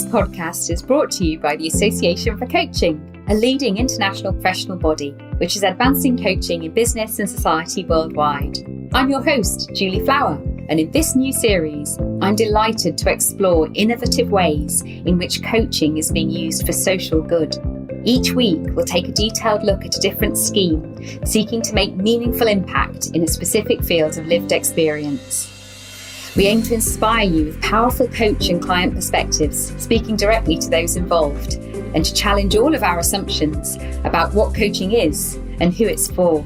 podcast is brought to you by the Association for Coaching, a leading international professional body which is advancing coaching in business and society worldwide. I'm your host, Julie Flower, and in this new series, I'm delighted to explore innovative ways in which coaching is being used for social good. Each week, we'll take a detailed look at a different scheme, seeking to make meaningful impact in a specific field of lived experience. We aim to inspire you with powerful coach and client perspectives, speaking directly to those involved, and to challenge all of our assumptions about what coaching is and who it's for.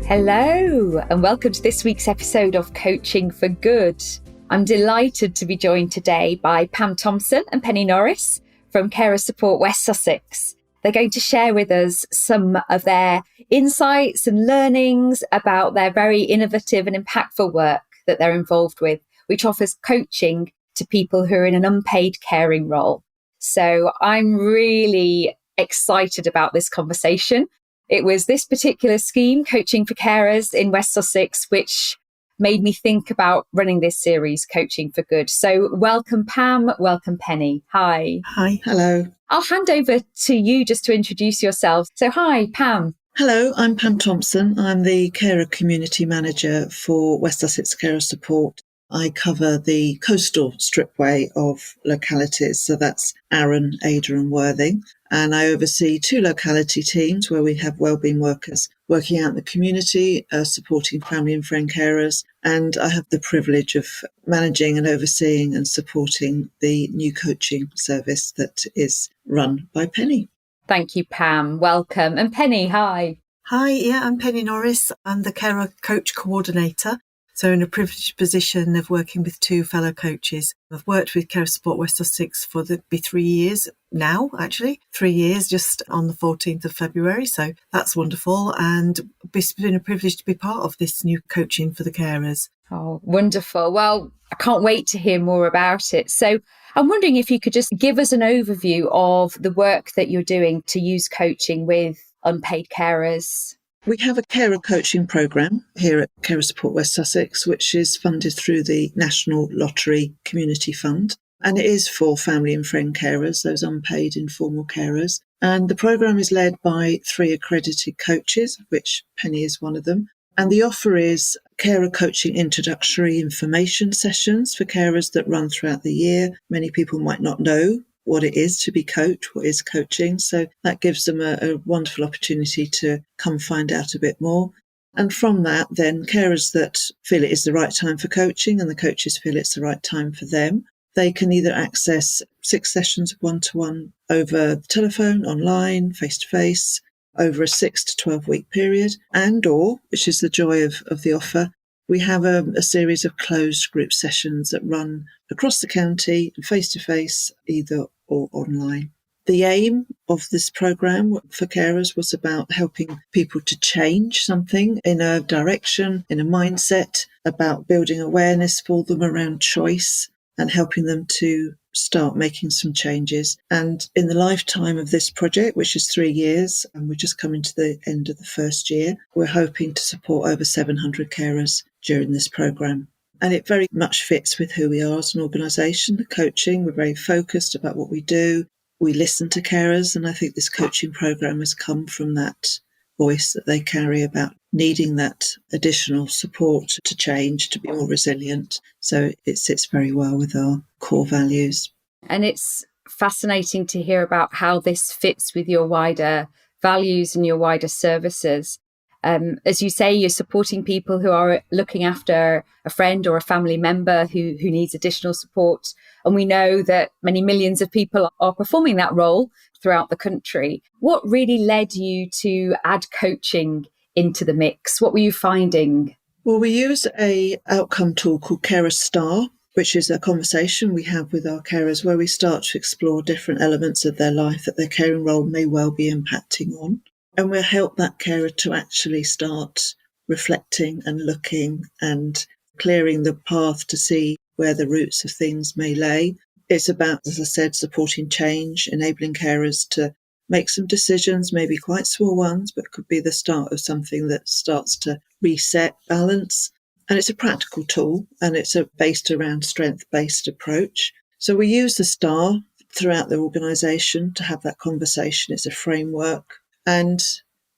Hello, and welcome to this week's episode of Coaching for Good. I'm delighted to be joined today by Pam Thomson and Penni Norris from Carers Support West Sussex. They're going to share with us some of their insights and learnings about their very innovative and impactful work that they're involved with, which offers coaching to people who are in an unpaid caring role. So I'm really excited about this conversation. It was this particular scheme, Coaching for Carers in West Sussex, which made me think about running this series, Coaching for Good. So welcome, Pam. Welcome, Penni. Hi. Hi. Hello. I'll hand over to you just to introduce yourself. So hi, Pam. Hello, I'm Pam Thomson. I'm the Carer Community Manager for West Sussex Carers Support. I cover the coastal stripway of localities, so that's Arran, Ada and Worthing. And I oversee two locality teams where we have wellbeing workers working out in the community, supporting family and friend carers. And I have the privilege of managing and overseeing and supporting the new coaching service that is run by Penni. Thank you, Pam. Welcome. And Penni, hi. Hi, I'm Penni Norris. I'm the Carer Coach Coordinator. So in a privileged position of working with two fellow coaches. I've worked with Carers Support West Sussex for 3 years now, actually. 3 years just on the 14th of February. So that's wonderful. And it's been a privilege to be part of this new coaching for the carers. Oh, wonderful. Well, I can't wait to hear more about it. So I'm wondering if you could just give us an overview of the work that you're doing to use coaching with unpaid carers. We have a carer coaching programme here at Carers Support West Sussex, which is funded through the National Lottery Community Fund. And it is for family and friend carers, those unpaid informal carers. And the programme is led by 3 accredited coaches, of which Penni is one of them. And the offer is carer coaching introductory information sessions for carers that run throughout the year. Many people might not know what it is to be coached, what is coaching. So that gives them a wonderful opportunity to come find out a bit more. And from that, then carers that feel it is the right time for coaching and the coaches feel it's the right time for them, they can either access 6 sessions of one-to-one over the telephone, online, face-to-face, over a 6 to 12 week period, and or, which is the joy of the offer, we have a series of closed group sessions that run across the county, face-to-face, either or online. The aim of this programme for carers was about helping people to change something in a direction, in a mindset, about building awareness for them around choice and helping them to start making some changes. And in the lifetime of this project, which is 3 years, and we're just coming to the end of the first year, we're hoping to support over 700 carers during this programme. And it very much fits with who we are as an organisation, the coaching. We're very focused about what we do. We listen to carers, and I think this coaching programme has come from that voice that they carry about needing that additional support to change, to be more resilient. So it sits very well with our core values. And it's fascinating to hear about how this fits with your wider values and your wider services. As you say, you're supporting people who are looking after a friend or a family member who needs additional support. And we know that many millions of people are performing that role throughout the country. What really led you to add coaching into the mix? What were you finding? Well, we use a outcome tool called Carer Star, which is a conversation we have with our carers where we start to explore different elements of their life that their caring role may well be impacting on. And we'll help that carer to actually start reflecting and looking and clearing the path to see where the roots of things may lay. It's about, as I said, supporting change, enabling carers to make some decisions, maybe quite small ones, but could be the start of something that starts to reset balance. And it's a practical tool, and it's based around strength-based approach. So we use the STAR throughout the organisation to have that conversation. It's a framework. And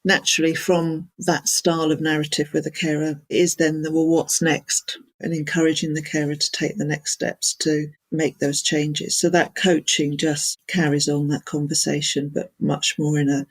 naturally, from that style of narrative with the carer is then the, well, what's next? And encouraging the carer to take the next steps to make those changes. So that coaching just carries on that conversation, but much more in a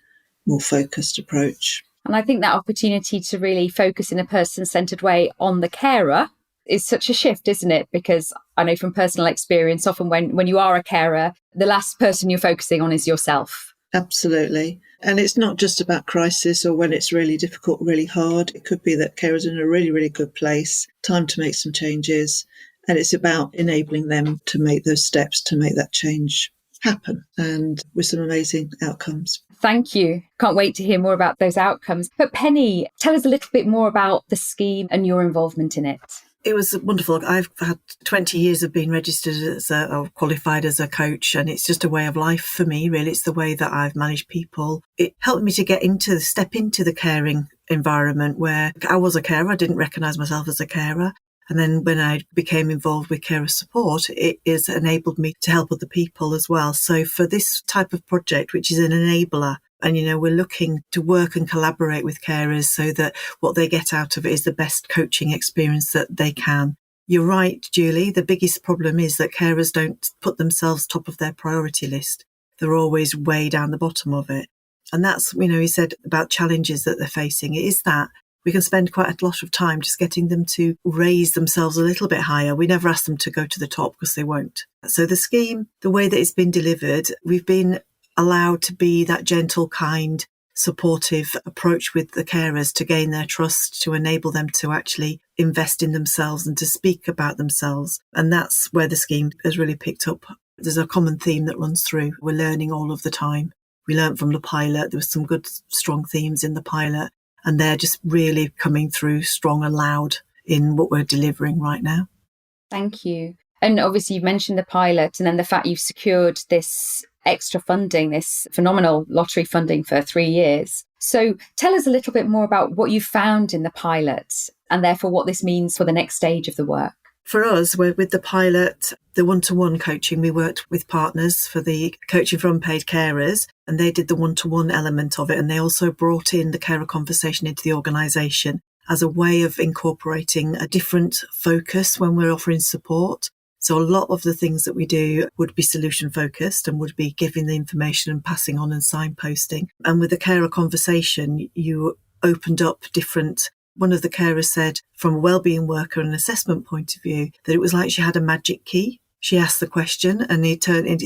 more focused approach. And I think that opportunity to really focus in a person-centred way on the carer is such a shift, isn't it? Because I know from personal experience, often when you are a carer, the last person you're focusing on is yourself. Absolutely. And it's not just about crisis or when it's really difficult, really hard. It could be that carers are in a really, really good place, time to make some changes. And it's about enabling them to make those steps to make that change happen, and with some amazing outcomes. Thank you. Can't wait to hear more about those outcomes. But Penny, tell us a little bit more about the scheme and your involvement in it. It was wonderful. I've had 20 years of being registered or qualified as a coach, and it's just a way of life for me, really. It's the way that I've managed people. It helped me to step into the caring environment where I was a carer. I didn't recognise myself as a carer. And then when I became involved with Carers Support, it has enabled me to help other people as well. So for this type of project, which is an enabler, and, we're looking to work and collaborate with carers so that what they get out of it is the best coaching experience that they can. You're right, Julie. The biggest problem is that carers don't put themselves top of their priority list. They're always way down the bottom of it. And that's, he said about challenges that they're facing. It is that. We can spend quite a lot of time just getting them to raise themselves a little bit higher. We never ask them to go to the top because they won't. So the scheme, the way that it's been delivered, we've been allowed to be that gentle, kind, supportive approach with the carers to gain their trust, to enable them to actually invest in themselves and to speak about themselves. And that's where the scheme has really picked up. There's a common theme that runs through. We're learning all of the time. We learned from the pilot. There was some good, strong themes in the pilot. And they're just really coming through strong and loud in what we're delivering right now. Thank you. And obviously you've mentioned the pilot and then the fact you've secured this extra funding, this phenomenal lottery funding for 3 years. So tell us a little bit more about what you found in the pilot and therefore what this means for the next stage of the work. For us, with the pilot, the one-to-one coaching, we worked with partners for the coaching for unpaid carers, and they did the one-to-one element of it. And they also brought in the carer conversation into the organisation as a way of incorporating a different focus when we're offering support. So a lot of the things that we do would be solution focused and would be giving the information and passing on and signposting. And with the carer conversation, you opened up different. One of the carers said, from a wellbeing worker and assessment point of view, that it was like she had a magic key. She asked the question and he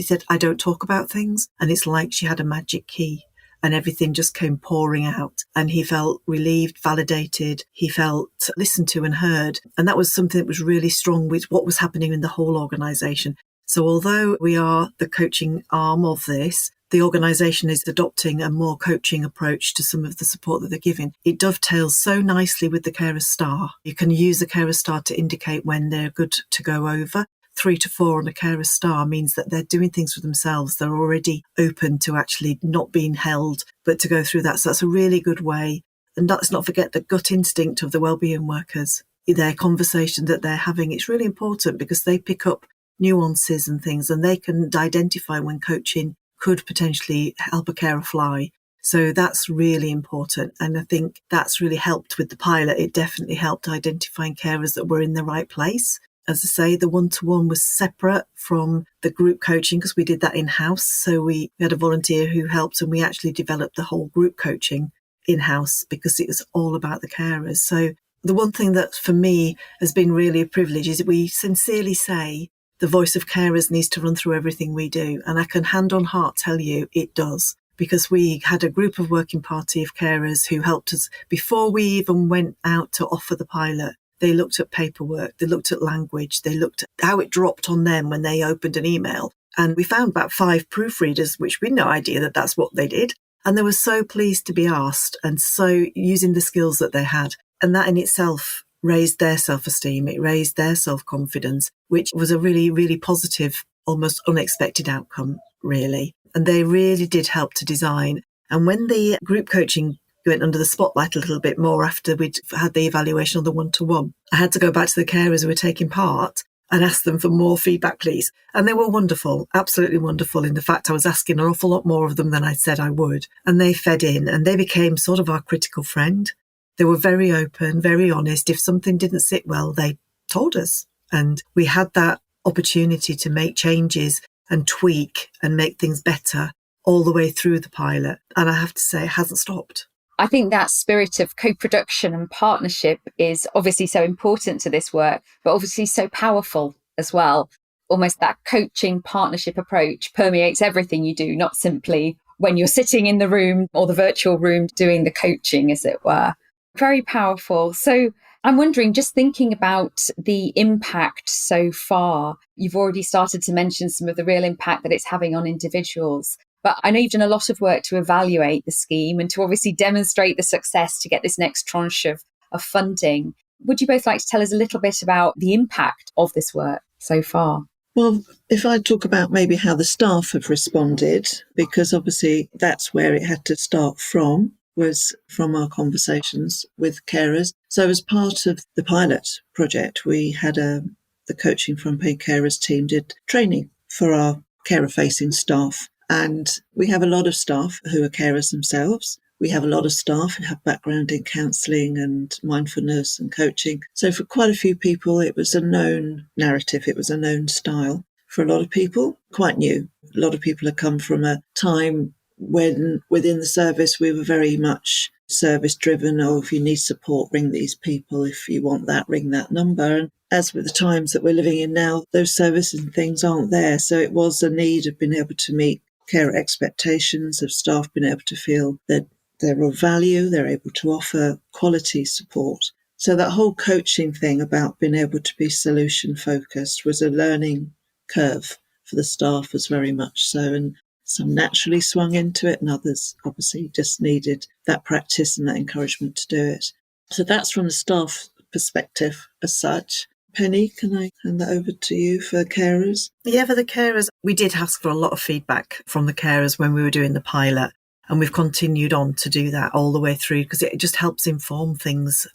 said, I don't talk about things. And it's like she had a magic key and everything just came pouring out. And he felt relieved, validated. He felt listened to and heard. And that was something that was really strong with what was happening in the whole organisation. So although we are the coaching arm of this, the organisation is adopting a more coaching approach to some of the support that they're giving. It dovetails so nicely with the Carer Star. You can use the Carer Star to indicate when they're good to go over. 3 to 4 on a Carer Star means that they're doing things for themselves. They're already open to actually not being held, but to go through that. So that's a really good way. And let's not forget the gut instinct of the wellbeing workers. Their conversation that they're having, it's really important because they pick up nuances and things and they can identify when coaching could potentially help a carer fly. So that's really important. And I think that's really helped with the pilot. It definitely helped identifying carers that were in the right place. As I say, the one-to-one was separate from the group coaching because we did that in-house. So we had a volunteer who helped and we actually developed the whole group coaching in-house because it was all about the carers. So the one thing that for me has been really a privilege is that we sincerely say the voice of carers needs to run through everything we do. And I can hand on heart tell you it does, because we had a group of working party of carers who helped us before we even went out to offer the pilot. They looked at paperwork, they looked at language, they looked at how it dropped on them when they opened an email. And we found about 5 proofreaders, which we had no idea that that's what they did. And they were so pleased to be asked and so using the skills that they had. And that in itself raised their self-esteem, it raised their self-confidence, which was a really, really positive, almost unexpected outcome, really. And they really did help to design. And when the group coaching went under the spotlight a little bit more after we'd had the evaluation of the one-to-one, I had to go back to the carers who were taking part and asked them for more feedback, please. And they were wonderful, absolutely wonderful. In the fact, I was asking an awful lot more of them than I said I would. And they fed in and they became sort of our critical friend. They were very open, very honest. If something didn't sit well, they told us. And we had that opportunity to make changes and tweak and make things better all the way through the pilot. And I have to say, it hasn't stopped. I think that spirit of co-production and partnership is obviously so important to this work, but obviously so powerful as well. Almost that coaching partnership approach permeates everything you do, not simply when you're sitting in the room or the virtual room doing the coaching, as it were. Very powerful. So I'm wondering, just thinking about the impact so far, you've already started to mention some of the real impact that it's having on individuals. But I know you've done a lot of work to evaluate the scheme and to obviously demonstrate the success to get this next tranche of funding. Would you both like to tell us a little bit about the impact of this work so far? Well, if I talk about maybe how the staff have responded, because obviously that's where it had to start from, was from our conversations with carers. So as part of the pilot project, we had the Coaching for Unpaid Carers team did training for our carer-facing staff. And we have a lot of staff who are carers themselves. We have a lot of staff who have background in counselling and mindfulness and coaching. So for quite a few people, it was a known narrative. It was a known style. For a lot of people, quite new. A lot of people have come from a time when within the service, we were very much service driven. Oh, if you need support, ring these people. If you want that, ring that number. And as with the times that we're living in now, those services and things aren't there. So it was a need of being able to meet care expectations of staff, being able to feel that they're of value, they're able to offer quality support. So that whole coaching thing about being able to be solution focused was a learning curve for the staff, was very much so. And some naturally swung into it and others obviously just needed that practice and that encouragement to do it. So that's from the staff perspective as such. Penny, can I hand that over to you for carers? Yeah, for the carers, we did ask for a lot of feedback from the carers when we were doing the pilot. And we've continued on to do that all the way through because it just helps inform things.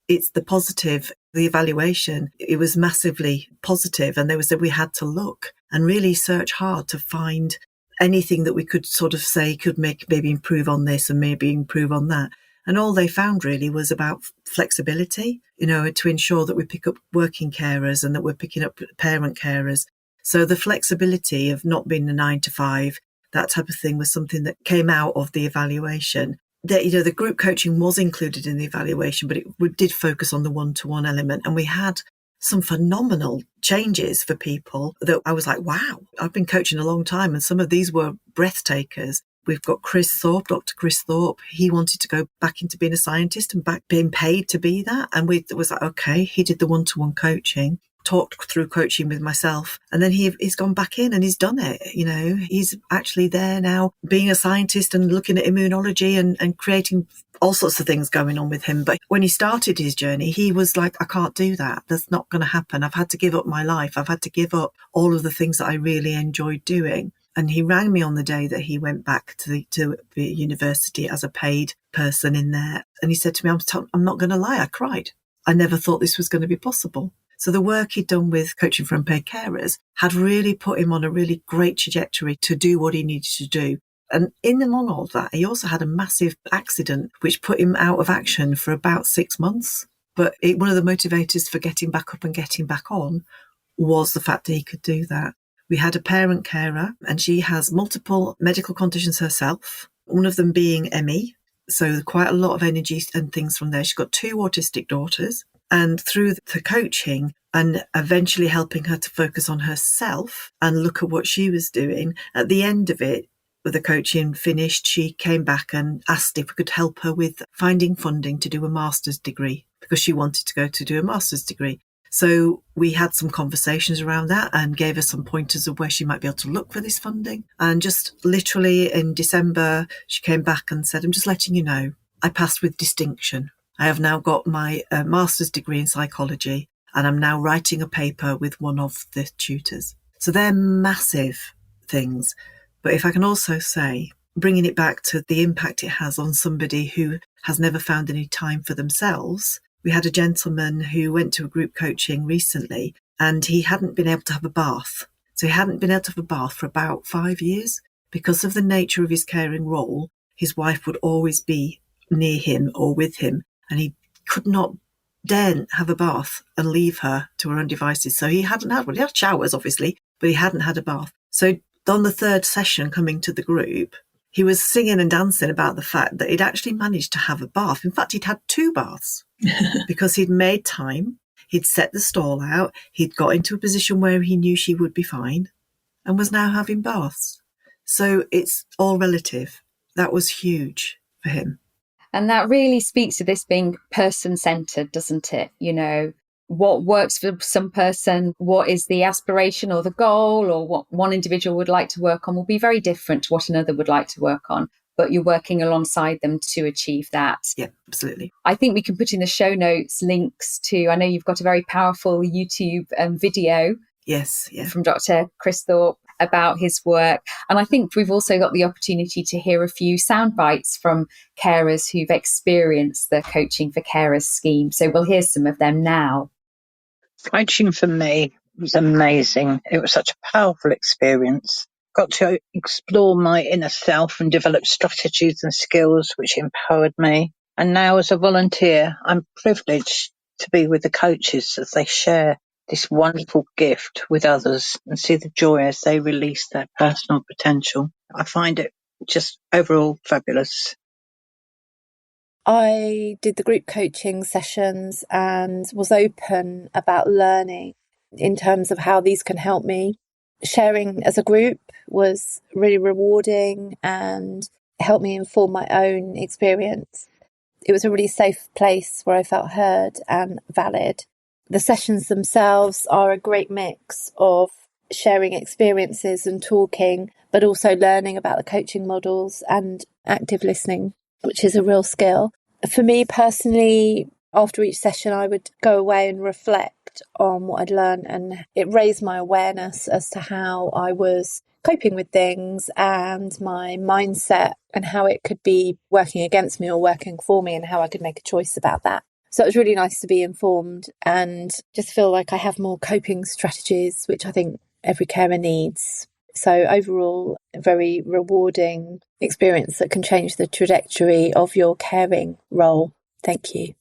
It's the positive, the evaluation. It was massively positive. And they said we had to look and really search hard to find anything that we could sort of say could maybe improve on this and maybe improve on that. And all they found really was about flexibility, to ensure that we pick up working carers and that we're picking up parent carers. So the flexibility of not being a 9 to 5, that type of thing was something that came out of the evaluation. The group coaching was included in the evaluation, but we did focus on the one-to-one element. And we had some phenomenal changes for people that I was like, wow, I've been coaching a long time. And some of these were breathtakers. We've got Dr. Chris Thorpe. He wanted to go back into being a scientist and back being paid to be that. And we was like, okay, he did the one-to-one coaching, talked through coaching with myself. And then he's gone back in and he's done it. He's actually there now being a scientist and looking at immunology and creating all sorts of things going on with him. But when he started his journey, he was like, I can't do that. That's not going to happen. I've had to give up my life. I've had to give up all of the things that I really enjoyed doing. And he rang me on the day that he went back to the university as a paid person in there. And he said to me, I'm not going to lie, I cried. I never thought this was going to be possible. So the work he'd done with Coaching for Unpaid Carers had really put him on a really great trajectory to do what he needed to do. And on all that, he also had a massive accident, which put him out of action for about 6 months. But one of the motivators for getting back up and getting back on was the fact that he could do that. We had a parent carer and she has multiple medical conditions herself, one of them being ME. So quite a lot of energy and things from there. She's got 2 autistic daughters, and through the coaching and eventually helping her to focus on herself and look at what she was doing, at the end of it, with the coaching finished, she came back and asked if we could help her with finding funding to do a master's degree because she wanted to go to do a master's degree. So we had some conversations around that and gave her some pointers of where she might be able to look for this funding. And just literally in December, she came back and said, I'm just letting you know, I passed with distinction. I have now got my master's degree in psychology and I'm now writing a paper with one of the tutors. So they're massive things. But if I can also say, bringing it back to the impact it has on somebody who has never found any time for themselves. We had a gentleman who went to a group coaching recently and he hadn't been able to have a bath. So he hadn't been able to have a bath for about 5 years. Because of the nature of his caring role, his wife would always be near him or with him, and he could not dare have a bath and leave her to her own devices. So he hadn't had one. He had showers, obviously, but he hadn't had a bath. So on the third session coming to the group, he was singing and dancing about the fact that he'd actually managed to have a bath. In fact, he'd had 2 baths because he'd made time. He'd set the stall out. He'd got into a position where he knew she would be fine and was now having baths. So it's all relative. That was huge for him. And that really speaks to this being person-centred, doesn't it? You know, what works for some person, what is the aspiration or the goal, or what one individual would like to work on will be very different to what another would like to work on. But you're working alongside them to achieve that. Yeah, absolutely. I think we can put in the show notes links to, I know you've got a very powerful YouTube video. Yes, yeah. From Dr. Chris Thorpe about his work. And I think we've also got the opportunity to hear a few sound bites from carers who've experienced the Coaching for Carers scheme. So we'll hear some of them now. Coaching for me was amazing. It was such a powerful experience. Got to explore my inner self and develop strategies and skills which empowered me. And now as a volunteer, I'm privileged to be with the coaches as they share this wonderful gift with others and see the joy as they release their personal potential. I find it just overall fabulous. I did the group coaching sessions and was open about learning in terms of how these can help me. Sharing as a group was really rewarding and helped me inform my own experience. It was a really safe place where I felt heard and valid. The sessions themselves are a great mix of sharing experiences and talking, but also learning about the coaching models and active listening, which is a real skill. For me personally, after each session, I would go away and reflect on what I'd learned, and it raised my awareness as to how I was coping with things and my mindset and how it could be working against me or working for me and how I could make a choice about that. So it was really nice to be informed and just feel like I have more coping strategies, which I think every carer needs. So overall, a very rewarding experience that can change the trajectory of your caring role. Thank you.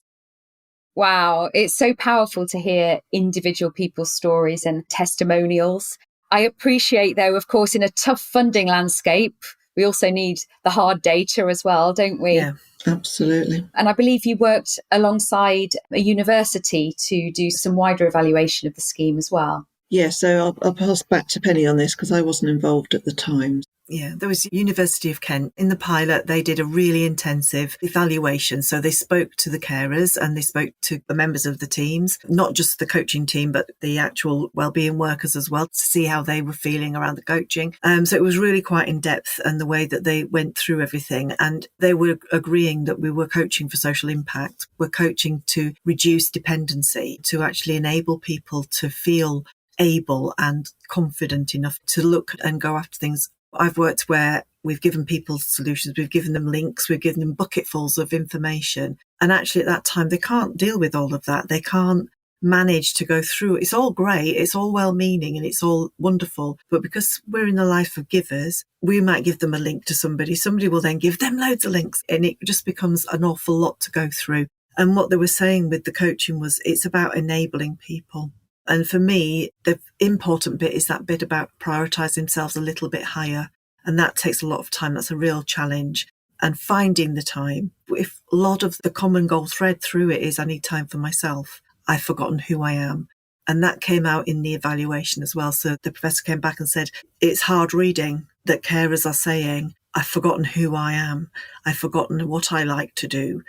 Wow, it's so powerful to hear individual people's stories and testimonials. I appreciate, though, of course, in a tough funding landscape, we also need the hard data as well, don't we? Yeah, absolutely. And I believe you worked alongside a university to do some wider evaluation of the scheme as well. Yeah, so I'll pass back to Penny on this because I wasn't involved at the time. Yeah, there was University of Kent. In the pilot, they did a really intensive evaluation. So they spoke to the carers and they spoke to the members of the teams, not just the coaching team, but the actual wellbeing workers as well, to see how they were feeling around the coaching. So it was really quite in depth, and the way that they went through everything. And they were agreeing that we were coaching for social impact. We're coaching to reduce dependency, to actually enable people to feel able and confident enough to look and go after things. I've worked where we've given people solutions, we've given them links, we've given them bucketfuls of information. And actually at that time, they can't deal with all of that. They can't manage to go through. It's all great, it's all well-meaning and it's all wonderful. But because we're in the life of givers, we might give them a link to somebody. Somebody will then give them loads of links and it just becomes an awful lot to go through. And what they were saying with the coaching was it's about enabling people. And for me, the important bit is that bit about prioritising themselves a little bit higher. And that takes a lot of time. That's a real challenge. And finding the time. If a lot of the common goal thread through it is I need time for myself, I've forgotten who I am. And that came out in the evaluation as well. So the professor came back and said, it's hard reading that carers are saying, I've forgotten who I am. I've forgotten what I like to do.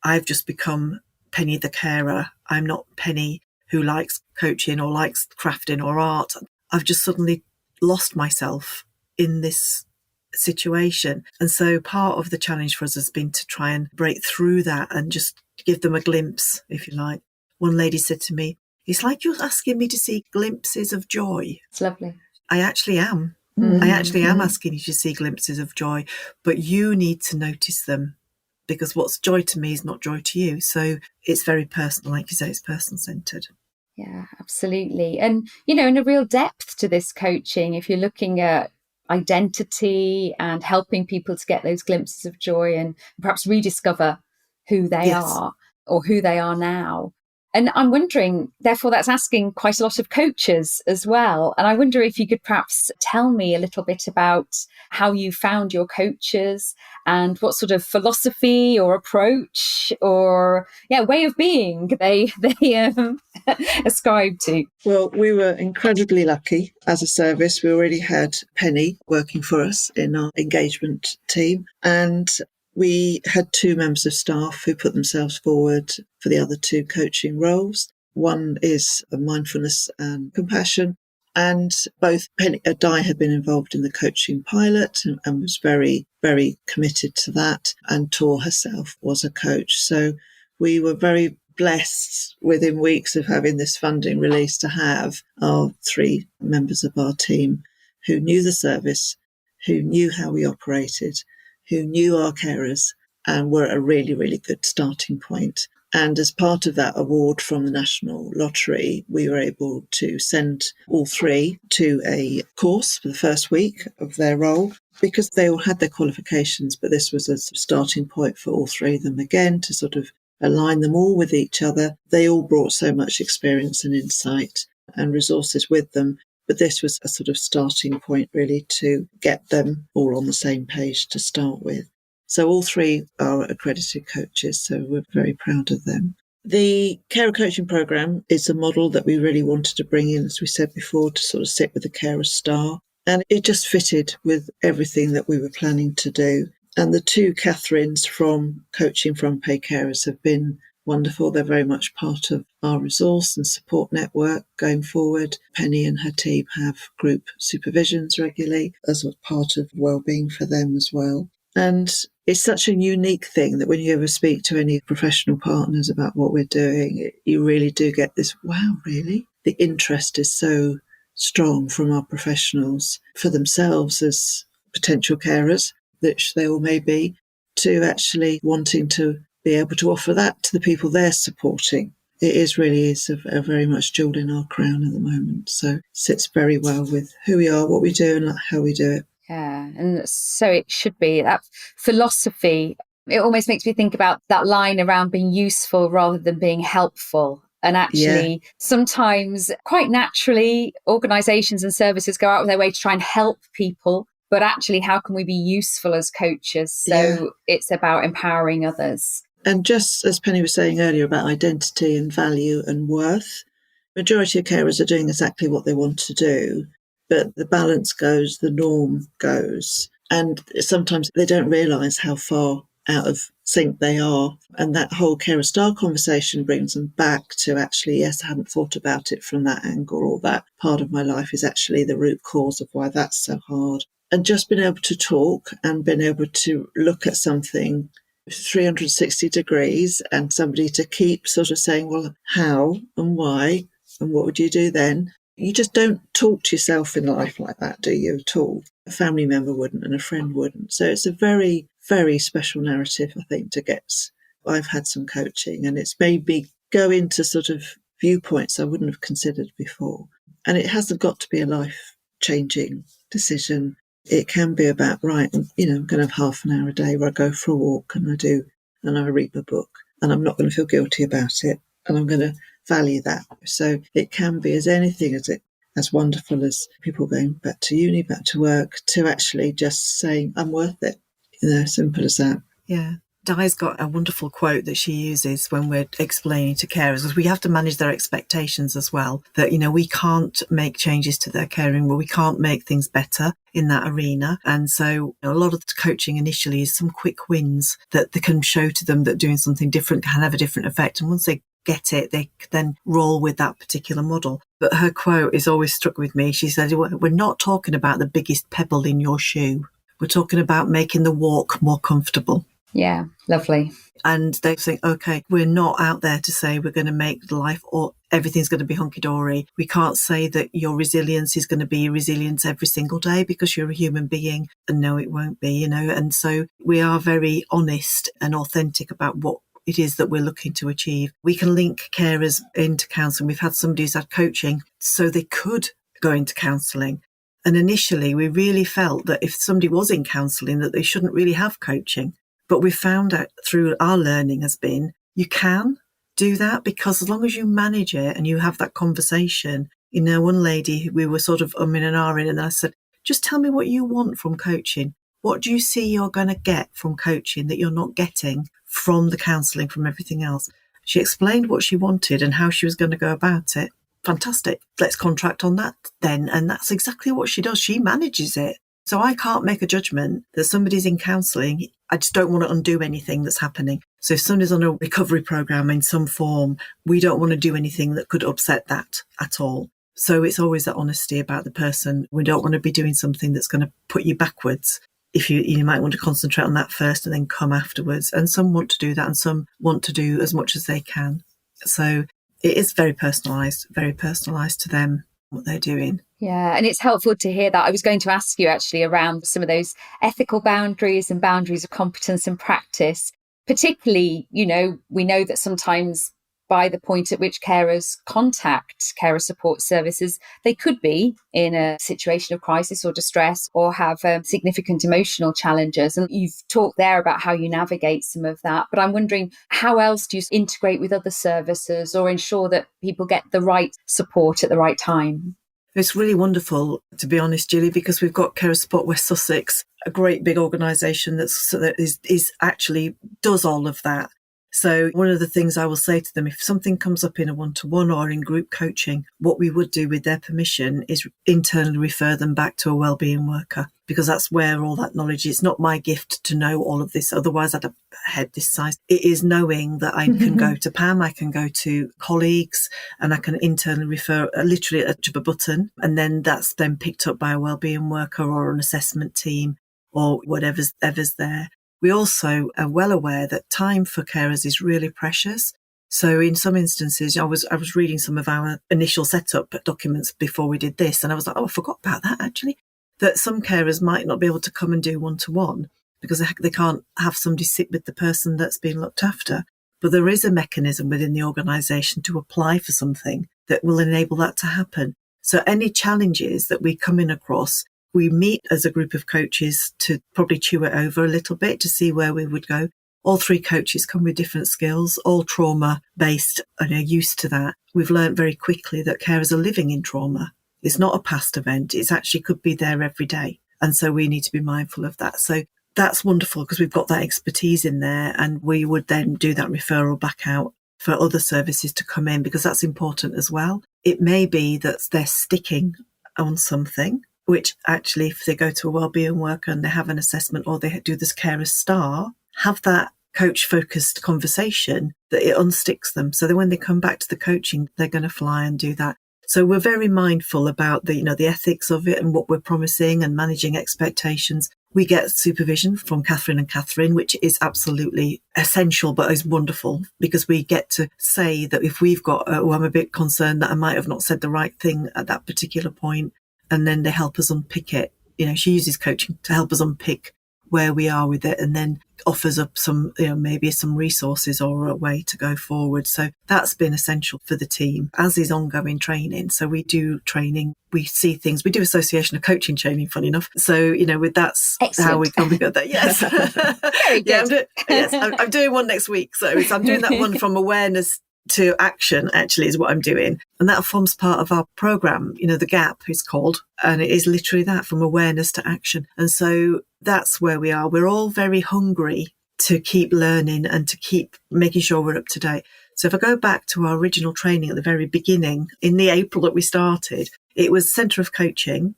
I've just become Penny the carer. I'm not Penny who likes coaching or likes crafting or art. I've just suddenly lost myself in this situation. And so part of the challenge for us has been to try and break through that and just give them a glimpse, if you like. One lady said to me, it's like you're asking me to see glimpses of joy. It's lovely. I actually am. I actually am asking you to see glimpses of joy, but you need to notice them because what's joy to me is not joy to you. So it's very personal, like you say, it's person-centred. Yeah, absolutely. And, in a real depth to this coaching, if you're looking at identity and helping people to get those glimpses of joy and perhaps rediscover who they Yes. are or who they are now. And I'm wondering, therefore, that's asking quite a lot of coaches as well. And I wonder if you could perhaps tell me a little bit about how you found your coaches and what sort of philosophy or approach or way of being they ascribe to. Well, we were incredibly lucky as a service. We already had Penny working for us in our engagement team, and we had 2 members of staff who put themselves forward for the other 2 coaching roles. One is mindfulness and compassion, and both Penny and Di had been involved in the coaching pilot and was very, very committed to that, and Tor herself was a coach. So we were very blessed within weeks of having this funding release to have our 3 members of our team who knew the service, who knew how we operated, who knew our carers, and were a really, really good starting point. And as part of that award from the National Lottery, we were able to send all 3 to a course for the first week of their role, because they all had their qualifications, but this was a starting point for all 3 of them again to sort of align them all with each other. They all brought so much experience and insight and resources with them, but this was a sort of starting point really to get them all on the same page to start with. So all 3 are accredited coaches, so we're very proud of them. The carer coaching programme is a model that we really wanted to bring in, as we said before, to sort of sit with the carer star, and it just fitted with everything that we were planning to do. And the 2 Catherines from coaching for Unpaid Carers have been wonderful. They're very much part of our resource and support network going forward. Penny and her team have group supervisions regularly as a part of wellbeing for them as well. And it's such a unique thing that when you ever speak to any professional partners about what we're doing, you really do get this, wow, really? The interest is so strong from our professionals for themselves as potential carers, which they all may be, to actually wanting to be able to offer that to the people they're supporting. It is a very much jewel in our crown at the moment. So it sits very well with who we are, what we do, and how we do it. Yeah, and so it should be. That philosophy, it almost makes me think about that line around being useful rather than being helpful. And actually, sometimes quite naturally, organisations and services go out of their way to try and help people. But actually, how can we be useful as coaches? So it's about empowering others. And just as Penny was saying earlier about identity and value and worth, majority of carers are doing exactly what they want to do, but the balance goes, the norm goes. And sometimes they don't realise how far out of sync they are. And that whole carer star conversation brings them back to actually, yes, I hadn't thought about it from that angle, or that part of my life is actually the root cause of why that's so hard. And just being able to talk and being able to look at something 360 degrees and somebody to keep sort of saying, well, how and why and what would you do then? You just don't talk to yourself in life like that, do you, at all? A family member wouldn't and a friend wouldn't. So it's a very, very special narrative, I think, to get. I've had some coaching and it's made me go into sort of viewpoints I wouldn't have considered before. And it hasn't got to be a life-changing decision. It can be about, right, I'm going to have half an hour a day where I go for a walk and I read my book, and I'm not going to feel guilty about it, and I'm going to value that. So it can be as wonderful as people going back to uni, back to work, to actually just saying, I'm worth it. Simple as that. Yeah. Di's got a wonderful quote that she uses when we're explaining to carers, because we have to manage their expectations as well, that, we can't make changes to their caring, we can't make things better in that arena. And so a lot of the coaching initially is some quick wins that they can show to them that doing something different can have a different effect. And once they get it, they then roll with that particular model. But her quote is always struck with me. She said, we're not talking about the biggest pebble in your shoe. We're talking about making the walk more comfortable. Yeah, lovely. And they think, okay, we're not out there to say we're going to make life or everything's going to be hunky-dory. We can't say that your resilience is going to be resilience every single day because you're a human being. And no, it won't be, And so we are very honest and authentic about what it is that we're looking to achieve. We can link carers into counselling. We've had somebody who's had coaching so they could go into counselling. And initially, we really felt that if somebody was in counselling, that they shouldn't really have coaching. But we found out through our learning has been, you can do that, because as long as you manage it and you have that conversation. One lady, we were sort of umming and ahhing, and I said, just tell me what you want from coaching. What do you see you're going to get from coaching that you're not getting from the counselling, from everything else? She explained what she wanted and how she was going to go about it. Fantastic. Let's contract on that then. And that's exactly what she does. She manages it. So I can't make a judgment that somebody's in counselling. I just don't want to undo anything that's happening. So if somebody's on a recovery programme in some form, we don't want to do anything that could upset that at all. So it's always that honesty about the person. We don't want to be doing something that's going to put you backwards. If you might want to concentrate on that first and then come afterwards. And some want to do that and some want to do as much as they can. So it is very personalised to them, what they're doing. Yeah, and it's helpful to hear that. I was going to ask you actually around some of those ethical boundaries and boundaries of competence and practice. Particularly, we know that sometimes by the point at which carers contact carer support services, they could be in a situation of crisis or distress or have significant emotional challenges. And you've talked there about how you navigate some of that. But I'm wondering, how else do you integrate with other services or ensure that people get the right support at the right time? It's really wonderful, to be honest, Julie, because we've got Carers Support West Sussex, a great big organisation that is actually does all of that. So one of the things I will say to them, if something comes up in a one-to-one or in group coaching, what we would do with their permission is internally refer them back to a wellbeing worker, because that's where all that knowledge is. It's not my gift to know all of this. Otherwise, I'd have a head this size. It is knowing that I can go to Pam, I can go to colleagues, and I can internally refer literally at a touch of a button. And then that's then picked up by a wellbeing worker or an assessment team or whatever's there. We also are well aware that time for carers is really precious. So in some instances, I was reading some of our initial setup documents before we did this, and I was like, I forgot about that actually, that some carers might not be able to come and do one-to-one because they can't have somebody sit with the person that's being looked after. But there is a mechanism within the organisation to apply for something that will enable that to happen. So any challenges that we come in across, we meet as a group of coaches to probably chew it over a little bit to see where we would go. All three coaches come with different skills, all trauma-based, and are used to that. We've learned very quickly that carers are living in trauma. It's not a past event. It's actually could be there every day. And so we need to be mindful of that. So that's wonderful because we've got that expertise in there, and we would then do that referral back out for other services to come in, because that's important as well. It may be that they're sticking on something, which actually, if they go to a wellbeing worker and they have an assessment or they do this carer star, have that coach-focused conversation that it unsticks them. So that when they come back to the coaching, they're going to fly and do that. So we're very mindful about the ethics of it and what we're promising and managing expectations. We get supervision from Catherine and Catherine, which is absolutely essential, but is wonderful because we get to say that if we've got, I'm a bit concerned that I might have not said the right thing at that particular point, and then they help us unpick it. She uses coaching to help us unpick where we are with it, and then offers up some, maybe some resources or a way to go forward. So that's been essential for the team, as is ongoing training. So we do training, we see things, we do association of coaching training, funny enough. So, that's Excellent. how we got that. Yes. Very good. I'm doing one next week. So I'm doing that one from awareness to action, actually, is what I'm doing. And that forms part of our program. The GAP is called, and it is literally that, from awareness to action. And so that's where we are. We're all very hungry to keep learning and to keep making sure we're up to date. So if I go back to our original training at the very beginning, in the April that we started, it was Centre of Coaching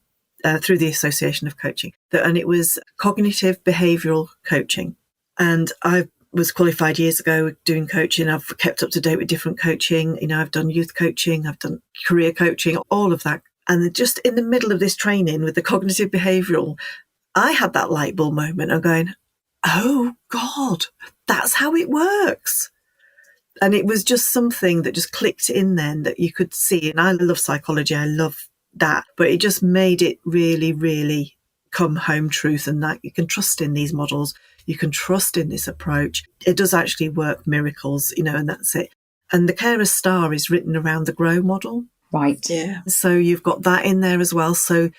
through the Association of Coaching, and it was cognitive behavioural coaching. And I was qualified years ago doing coaching. I've kept up to date with different coaching. I've done youth coaching, I've done career coaching, all of that. And just in the middle of this training with the cognitive behavioural, I had that light bulb moment of going, oh God, that's how it works. And it was just something that just clicked in then that you could see. And I love psychology. I love that. But it just made it really, really come home truth, and that you can trust in these models, you can trust in this approach. It does actually work miracles, and that's it. And the Carer Star is written around the GROW model. Right. Yeah. So you've got that in there as well. So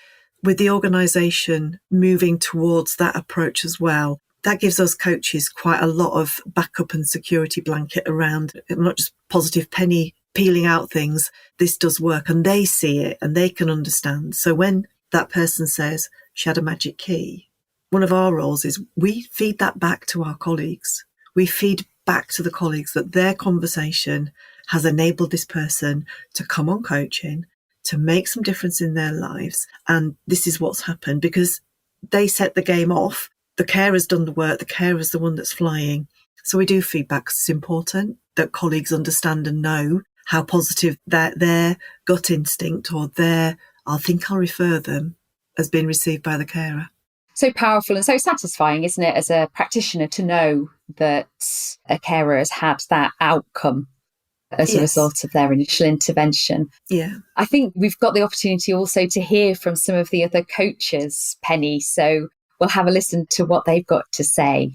with the organisation moving towards that approach as well, that gives us coaches quite a lot of backup and security blanket around, not just positive Penny peeling out things. This does work, and they see it and they can understand. So when that person says she had a magic key, one of our roles is we feed that back to our colleagues. We feed back to the colleagues that their conversation has enabled this person to come on coaching, to make some difference in their lives. And this is what's happened, because they set the game off. The carer's done the work. The carer's the one that's flying. So we do feedback. It's important that colleagues understand and know how positive that their gut instinct or I'll refer them has been received by the carer. So powerful and so satisfying, isn't it, as a practitioner, to know that a carer has had that outcome as a result of their initial intervention. Yeah. I think we've got the opportunity also to hear from some of the other coaches, Penny, so we'll have a listen to what they've got to say.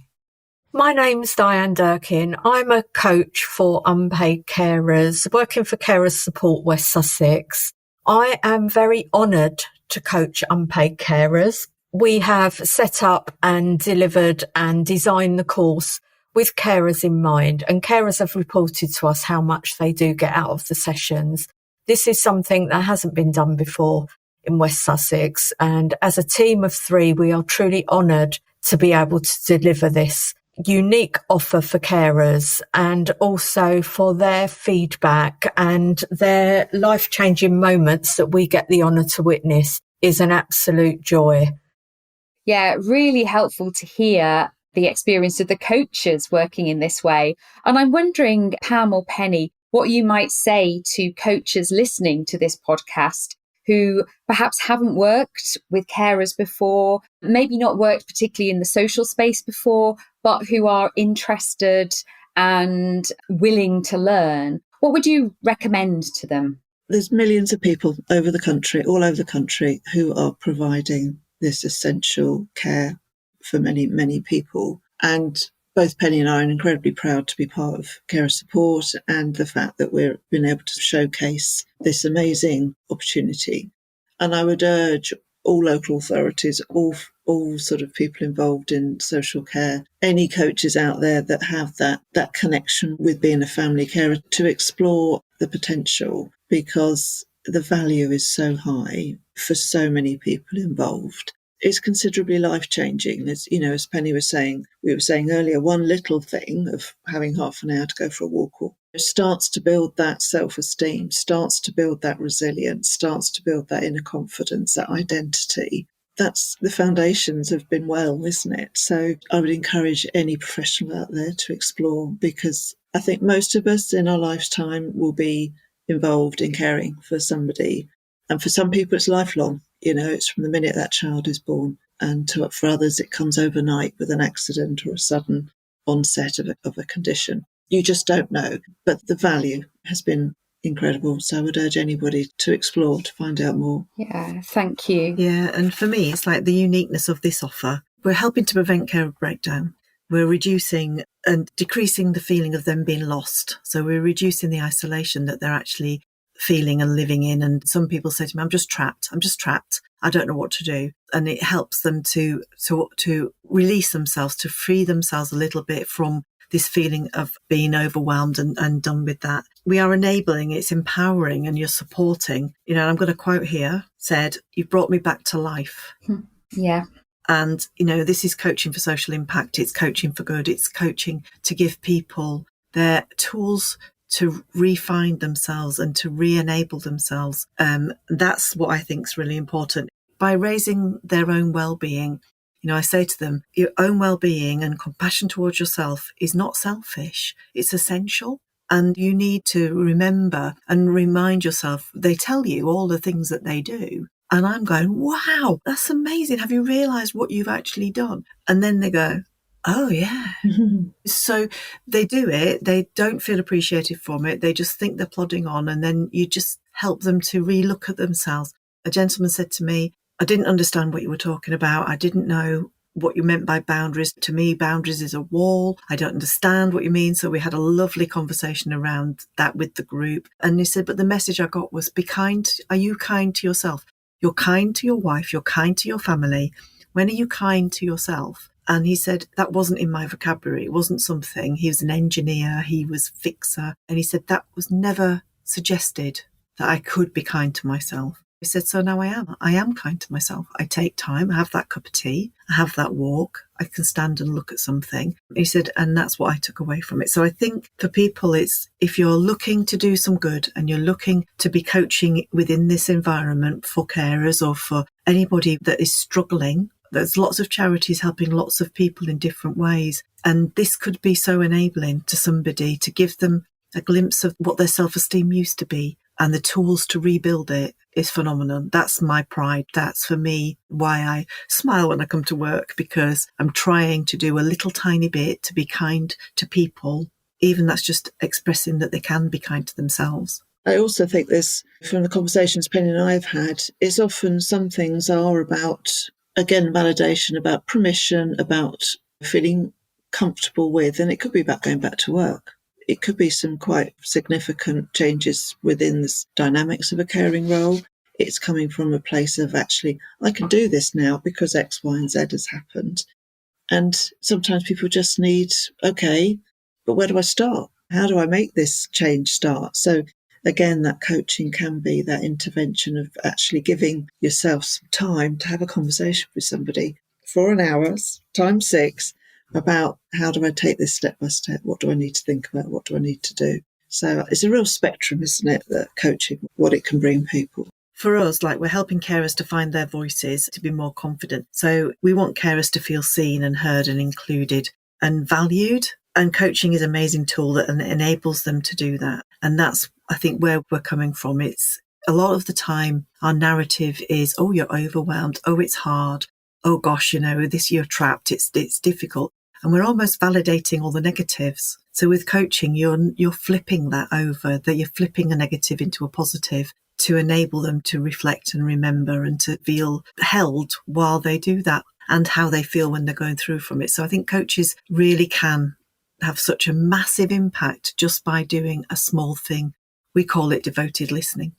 My name's Diane Durkin. I'm a coach for unpaid carers, working for Carers Support West Sussex. I am very honoured to coach unpaid carers. We have set up and delivered and designed the course with carers in mind, and carers have reported to us how much they do get out of the sessions. This is something that hasn't been done before in West Sussex, and as a team of 3, we are truly honoured to be able to deliver this unique offer for carers, and also for their feedback and their life-changing moments that we get the honour to witness is an absolute joy. Yeah, really helpful to hear the experience of the coaches working in this way. And I'm wondering, Pam or Penny, what you might say to coaches listening to this podcast who perhaps haven't worked with carers before, maybe not worked particularly in the social space before, but who are interested and willing to learn. What would you recommend to them? There's millions of people all over the country, who are providing this essential care for many, many people. And both Penny and I are incredibly proud to be part of Carer Support, and the fact that we've been able to showcase this amazing opportunity. And I would urge all local authorities, all sort of people involved in social care, any coaches out there that have that connection with being a family carer, to explore the potential, because the value is so high for so many people involved. It's considerably life-changing. As Penny was saying, we were saying earlier, one little thing of having half an hour to go for a walk or starts to build that self-esteem, starts to build that resilience, starts to build that inner confidence, that identity. That's the foundations have been well, isn't it? So I would encourage any professional out there to explore, because I think most of us in our lifetime will be involved in caring for somebody. And for some people, it's lifelong. It's from the minute that child is born. And for others, it comes overnight with an accident or a sudden onset of a condition. You just don't know. But the value has been incredible. So I would urge anybody to explore, to find out more. Yeah, thank you. Yeah, and for me, it's like the uniqueness of this offer. We're helping to prevent care breakdown. We're reducing and decreasing the feeling of them being lost. So we're reducing the isolation that they're actually feeling and living in. And some people say to me, I'm just trapped. I don't know what to do. And it helps them to release themselves, to free themselves a little bit from this feeling of being overwhelmed and done with that. We are enabling, it's empowering, and you're supporting. I'm going to quote here, said, "You've brought me back to life." Yeah. And, this is coaching for social impact. It's coaching for good. It's coaching to give people their tools to re-find themselves and to re-enable themselves. That's what I think is really important. By raising their own well-being, I say to them, your own well-being and compassion towards yourself is not selfish. It's essential. And you need to remember and remind yourself, they tell you all the things that they do. And I'm going, wow, that's amazing. Have you realised what you've actually done? And then they go, oh, yeah. So they do it. They don't feel appreciated from it. They just think they're plodding on. And then you just help them to relook at themselves. A gentleman said to me, I didn't understand what you were talking about. I didn't know what you meant by boundaries. To me, boundaries is a wall. I don't understand what you mean. So we had a lovely conversation around that with the group. And he said, but the message I got was, be kind. Are you kind to yourself? You're kind to your wife. You're kind to your family. When are you kind to yourself? And he said, that wasn't in my vocabulary. It wasn't something. He was an engineer. He was a fixer. And he said, that was never suggested that I could be kind to myself. He said, so now I am. I am kind to myself. I take time. I have that cup of tea. I have that walk. I can stand and look at something. He said, and that's what I took away from it. So I think for people, it's if you're looking to do some good and you're looking to be coaching within this environment for carers or for anybody that is struggling, there's lots of charities helping lots of people in different ways. And this could be so enabling to somebody to give them a glimpse of what their self-esteem used to be, and the tools to rebuild it is phenomenal. That's my pride. That's for me why I smile when I come to work, because I'm trying to do a little tiny bit to be kind to people. Even that's just expressing that they can be kind to themselves. I also think this, from the conversations Penny and I have had, is often some things are about, again, validation, about permission, about feeling comfortable with, and it could be about going back to work. It could be some quite significant changes within the dynamics of a caring role. It's coming from a place of actually, I can do this now because X, Y, and Z has happened. And sometimes people just need, okay, but where do I start? How do I make this change start? So again, that coaching can be that intervention of actually giving yourself some time to have a conversation with somebody for an hour, times 6, about how do I take this step by step? What do I need to think about? What do I need to do? So it's a real spectrum, isn't it, that coaching, what it can bring people. For us, like, we're helping carers to find their voices, to be more confident. So we want carers to feel seen and heard and included and valued. And coaching is an amazing tool that enables them to do that. And that's, I think, where we're coming from. It's a lot of the time our narrative is, oh, you're overwhelmed. Oh, it's hard. Oh, gosh, you're trapped. It's difficult. And we're almost validating all the negatives. So with coaching, you're flipping that over, that you're flipping a negative into a positive to enable them to reflect and remember and to feel held while they do that, and how they feel when they're going through from it. So I think coaches really can have such a massive impact just by doing a small thing. We call it devoted listening.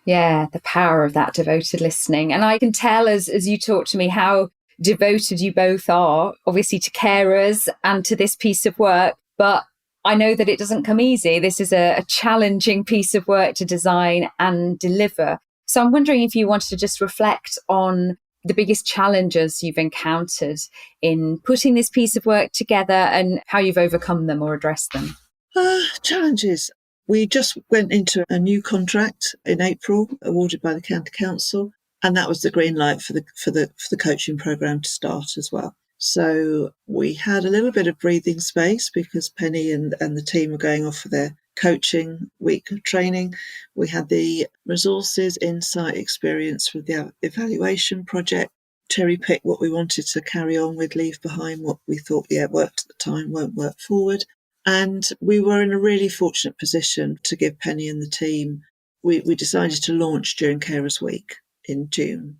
Yeah, the power of that devoted listening. And I can tell as you talk to me how devoted you both are, obviously to carers and to this piece of work. But I know that it doesn't come easy. This is a challenging piece of work to design and deliver. So I'm wondering if you wanted to just reflect on the biggest challenges you've encountered in putting this piece of work together and how you've overcome them or addressed them. Challenges. We just went into a new contract in April, awarded by the County Council, and that was the green light for the coaching programme to start as well. So we had a little bit of breathing space because Penny and the team were going off for their coaching week of training. We had the resources, insight, experience with the evaluation project, cherry pick what we wanted to carry on with, leave behind what we thought worked at the time, won't work forward. And we were in a really fortunate position to give Penny and the team, we decided to launch during Carers Week in June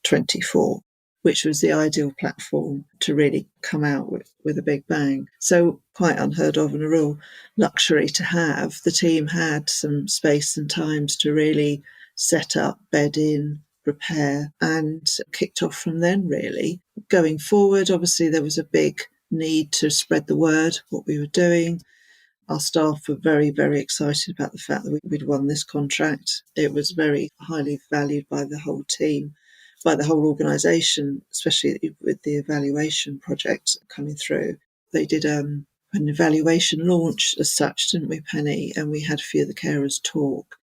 24, which was the ideal platform to really come out with a big bang. So quite unheard of and a real luxury to have. The team had some space and times to really set up, bed in, prepare, and kicked off from then, really. Going forward, obviously, there was a big need to spread the word, what we were doing. Our staff were very, very excited about the fact that we'd won this contract. It was very highly valued by the whole team, by the whole organisation, especially with the evaluation project coming through. They did an evaluation launch as such, didn't we, Penny? And we had a few of the carers talk.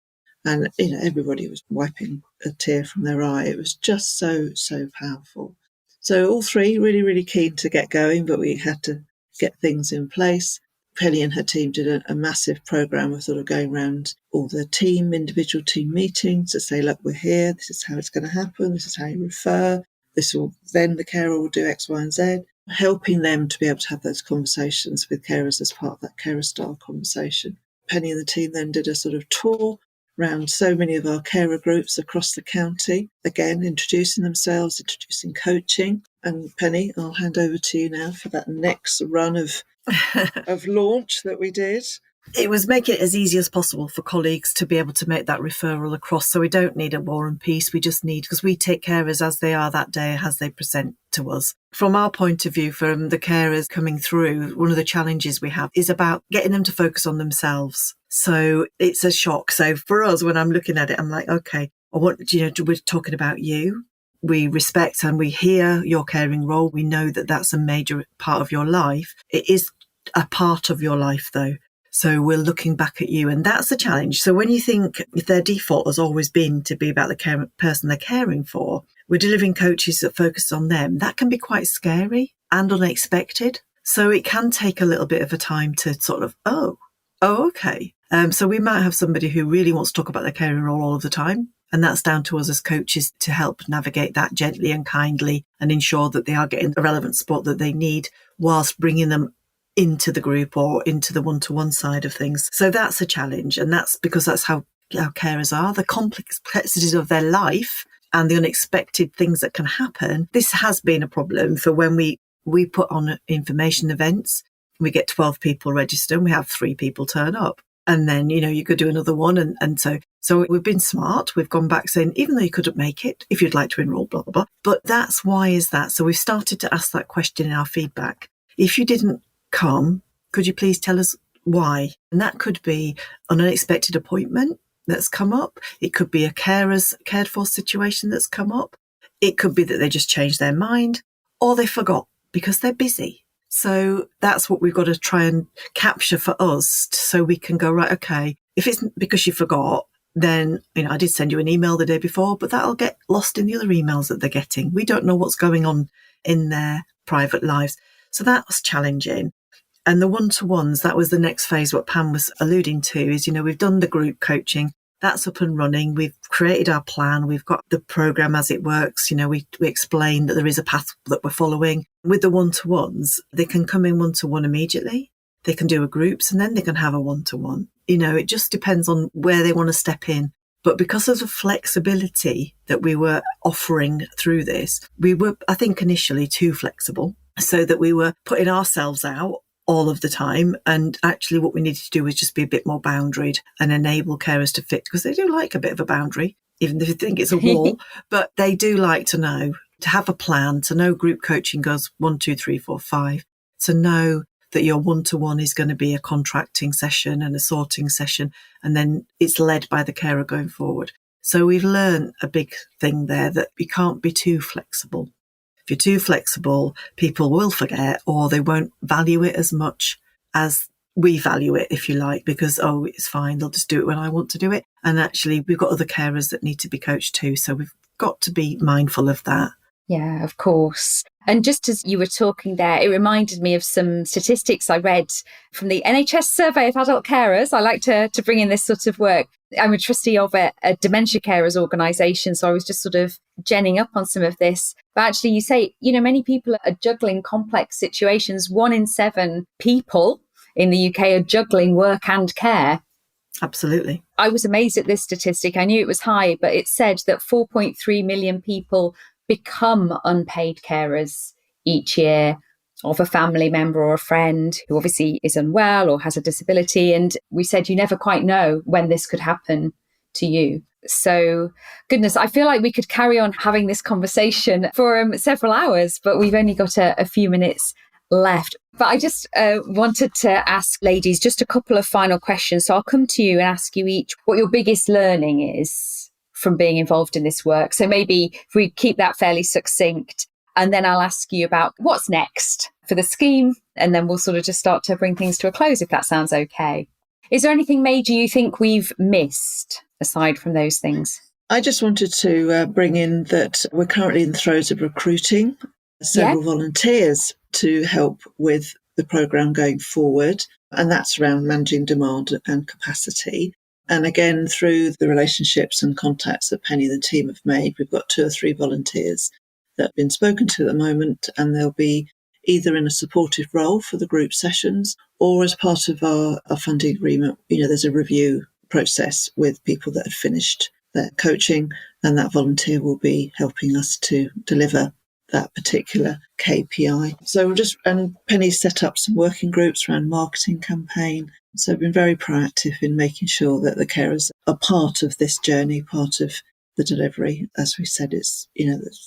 And, everybody was wiping a tear from their eye. It was just so, so powerful. So all three really, really keen to get going, but we had to get things in place. Penny and her team did a massive programme of sort of going around all the individual team meetings to say, look, we're here, this is how it's going to happen, this is how you refer, then the carer will do X, Y, and Z, helping them to be able to have those conversations with carers as part of that carer style conversation. Penny and the team then did a sort of tour around so many of our carer groups across the county. Again, introducing themselves, introducing coaching. And Penny, I'll hand over to you now for that next run of launch that we did. It was make it as easy as possible for colleagues to be able to make that referral across. So we don't need a War and Peace. We just need, because we take carers as they are that day, as they present to us. From our point of view, from the carers coming through, one of the challenges we have is about getting them to focus on themselves. So it's a shock. So for us, when I'm looking at it, I'm like, okay, we're talking about you. We respect and we hear your caring role. We know that that's a major part of your life. It is a part of your life, though. So we're looking back at you, and that's the challenge. So when you think if their default has always been to be about the person they're caring for, we're delivering coaches that focus on them. That can be quite scary and unexpected. So it can take a little bit of a time to sort of, okay. So we might have somebody who really wants to talk about their caring role all of the time. And that's down to us as coaches to help navigate that gently and kindly and ensure that they are getting the relevant support that they need whilst bringing them into the group or into the one-to-one side of things. So that's a challenge. And that's because that's how carers are, the complexities of their life and the unexpected things that can happen. This has been a problem for when we put on information events. We get 12 people register and we have 3 people turn up. And then, you could do another one. And so we've been smart. We've gone back saying, even though you couldn't make it, if you'd like to enroll, blah, blah, blah. But that's why is that? So we've started to ask that question in our feedback. If you didn't come, could you please tell us why? And that could be an unexpected appointment that's come up. It could be a carer's cared for situation that's come up. It could be that they just changed their mind or they forgot because they're busy. So that's what we've got to try and capture for us so we can go, right, okay, if it's because you forgot, then, I did send you an email the day before, but that'll get lost in the other emails that they're getting. We don't know what's going on in their private lives. So that was challenging. And the one-to-ones, that was the next phase, what Pam was alluding to is, we've done the group coaching. That's up and running. We've created our plan. We've got the program as it works. We explain that there is a path that we're following. With the one-to-ones, they can come in one-to-one immediately. They can do a groups and then they can have a one-to-one. It just depends on where they want to step in. But because of the flexibility that we were offering through this, we were, I think, initially too flexible so that we were putting ourselves out all of the time. And actually what we needed to do was just be a bit more boundaried and enable carers to fit, because they do like a bit of a boundary, even if you think it's a wall, but they do like to know, to have a plan, to know group coaching goes 1, 2, 3, 4, 5, to know that your one-to-one is going to be a contracting session and a sorting session, and then it's led by the carer going forward. So we've learned a big thing there, that we can't be too flexible. If you're too flexible, people will forget or they won't value it as much as we value it, if you like, because, it's fine, they'll just do it when I want to do it. And actually, we've got other carers that need to be coached too. So we've got to be mindful of that. Yeah, of course. And just as you were talking there, it reminded me of some statistics I read from the NHS survey of adult carers. I like to bring in this sort of work. I'm a trustee of a dementia carers organisation, so I was just sort of genning up on some of this. But actually, you say, many people are juggling complex situations. 1 in 7 people in the UK are juggling work and care. Absolutely. I was amazed at this statistic. I knew it was high, but it said that 4.3 million people become unpaid carers each year of a family member or a friend who obviously is unwell or has a disability. And we said, you never quite know when this could happen to you. So, goodness, I feel like we could carry on having this conversation for several hours, but we've only got a few minutes left. But I just wanted to ask ladies just a couple of final questions. So I'll come to you and ask you each what your biggest learning is from being involved in this work. So maybe if we keep that fairly succinct, and then I'll ask you about what's next for the scheme, and then we'll sort of just start to bring things to a close, if that sounds okay. Is there anything major you think we've missed aside from those things? I just wanted to bring in that we're currently in the throes of recruiting several volunteers to help with the programme going forward, and that's around managing demand and capacity. And again, through the relationships and contacts that Penny and the team have made, we've got 2 or 3 volunteers that have been spoken to at the moment, and they'll be either in a supportive role for the group sessions or as part of our funding agreement. There's a review process with people that had finished their coaching, and that volunteer will be helping us to deliver that particular KPI. So and Penny set up some working groups around marketing campaign. So I've been very proactive in making sure that the carers are part of this journey, part of the delivery. As we said, it's,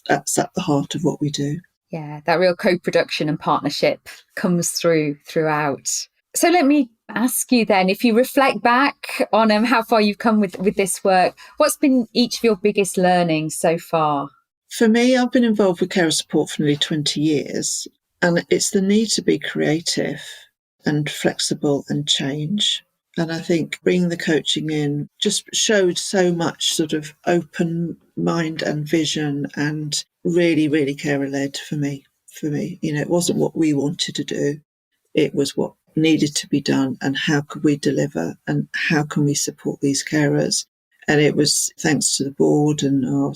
that's at the heart of what we do. Yeah, that real co-production and partnership comes throughout. So let me ask you then, if you reflect back on how far you've come with this work, what's been each of your biggest learnings so far? For me, I've been involved with carer support for nearly 20 years, and it's the need to be creative and flexible and change. And I think bringing the coaching in just showed so much sort of open mind and vision, and really, really carer-led for me. It wasn't what we wanted to do. It was what needed to be done, and how could we deliver, and how can we support these carers. And it was thanks to the board and our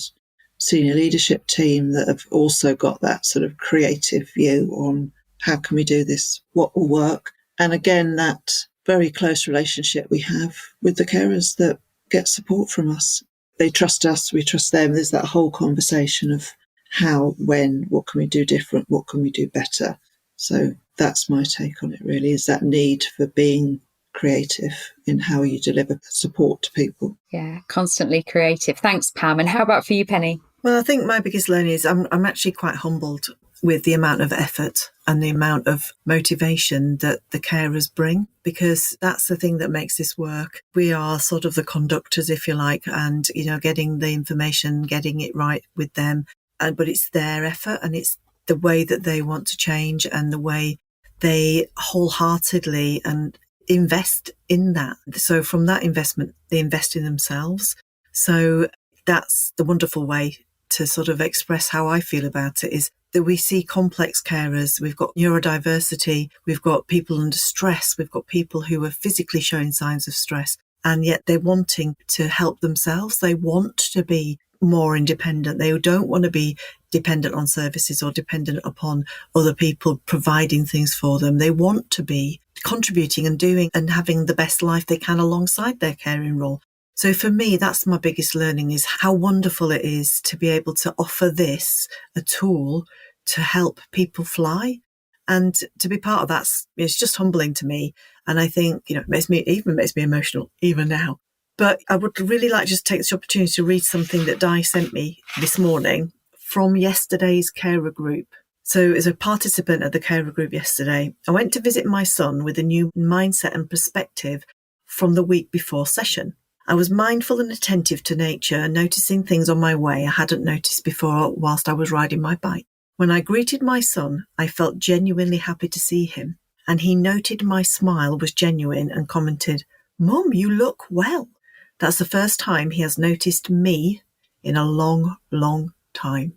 senior leadership team that have also got that sort of creative view on how can we do this, what will work. And again, that very close relationship we have with the carers that get support from us. They trust us, we trust them. There's that whole conversation of how, when, what can we do different, what can we do better. So that's my take on it, really, is that need for being creative in how you deliver support to people. Yeah, constantly creative. Thanks, Pam. And how about for you, Penny? Well, I think my biggest learning is I'm actually quite humbled with the amount of effort and the amount of motivation that the carers bring, because that's the thing that makes this work. We are sort of the conductors, if you like, and, getting the information, getting it right with them. But it's their effort, and it's the way that they want to change, and the way they wholeheartedly and invest in that. So from that investment, they invest in themselves. So that's the wonderful way to sort of express how I feel about it, is that we see complex carers. We've got neurodiversity. We've got people under stress. We've got people who are physically showing signs of stress, and yet they're wanting to help themselves. They want to be more independent. They don't want to be dependent on services or dependent upon other people providing things for them. They want to be contributing and doing and having the best life they can alongside their caring role. So for me, that's my biggest learning, is how wonderful it is to be able to offer this, a tool to help people fly. And to be part of that, it's just humbling to me. And I think, it makes me emotional even now. But I would really like to just take this opportunity to read something that Di sent me this morning from yesterday's carer group. So as a participant at the carer group yesterday, I went to visit my son with a new mindset and perspective from the week before session. I was mindful and attentive to nature and noticing things on my way I hadn't noticed before whilst I was riding my bike. When I greeted my son, I felt genuinely happy to see him, and he noted my smile was genuine and commented, "Mum, you look well." That's the first time he has noticed me in a long, long time.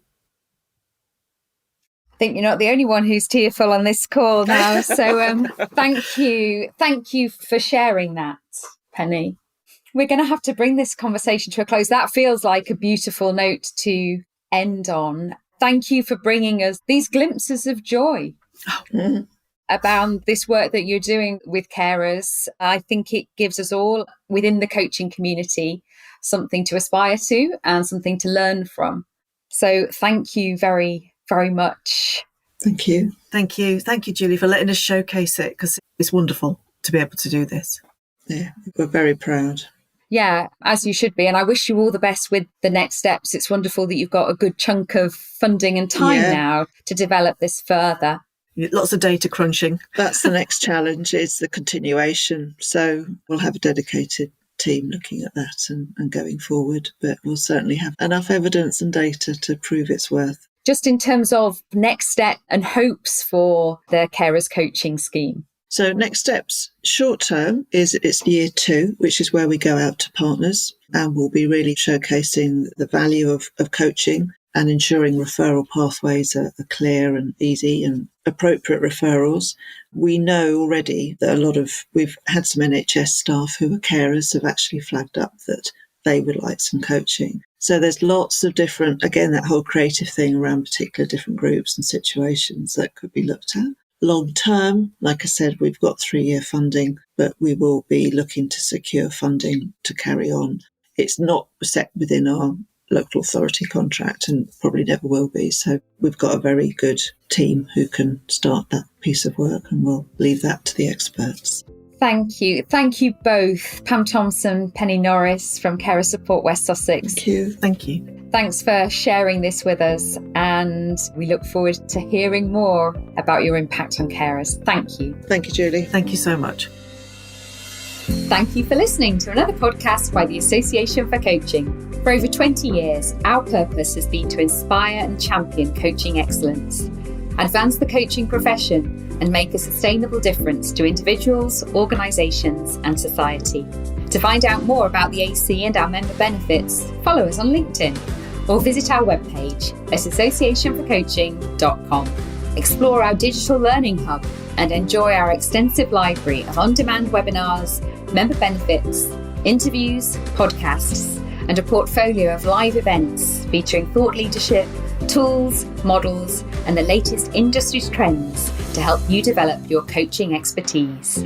I think you're not the only one who's tearful on this call now. So thank you. Thank you for sharing that, Penny. We're going to have to bring this conversation to a close. That feels like a beautiful note to end on. Thank you for bringing us these glimpses of joy about this work that you're doing with carers. I think it gives us all within the coaching community something to aspire to and something to learn from. So thank you very, very much. Thank you. Thank you. Thank you, Julie, for letting us showcase it, because it's wonderful to be able to do this. Yeah, we're very proud. Yeah, as you should be. And I wish you all the best with the next steps. It's wonderful that you've got a good chunk of funding and time now to develop this further. Lots of data crunching. That's the next challenge, is the continuation. So we'll have a dedicated team looking at that and going forward, but we'll certainly have enough evidence and data to prove its worth. Just in terms of next step and hopes for the carers coaching scheme. So next steps, short term, it's year 2, which is where we go out to partners, and we'll be really showcasing the value of coaching and ensuring referral pathways are clear and easy and appropriate referrals. We know already that we've had some NHS staff who are carers have actually flagged up that they would like some coaching. So there's lots of different, again, that whole creative thing around particular different groups and situations that could be looked at. long term, like I said, we've got 3-year funding, but we will be looking to secure funding to carry on. It's not set within our local authority contract and probably never will be. So we've got a very good team who can start that piece of work, and we'll leave that to the experts. Thank you. Thank you both, Pam Thomson, Penni Norris from Carers Support West Sussex. Thank you. Thank you. Thanks for sharing this with us, and we look forward to hearing more about your impact on carers. Thank you. Thank you, Julie. Thank you so much. Thank you for listening to another podcast by the Association for Coaching. For over 20 years, our purpose has been to inspire and champion coaching excellence, advance the coaching profession, and make a sustainable difference to individuals, organisations and society. To find out more about the AC and our member benefits, follow us on LinkedIn or visit our webpage at associationforcoaching.com. Explore our digital learning hub and enjoy our extensive library of on-demand webinars, member benefits, interviews, podcasts, and a portfolio of live events featuring thought leadership, tools, models, and the latest industry trends to help you develop your coaching expertise.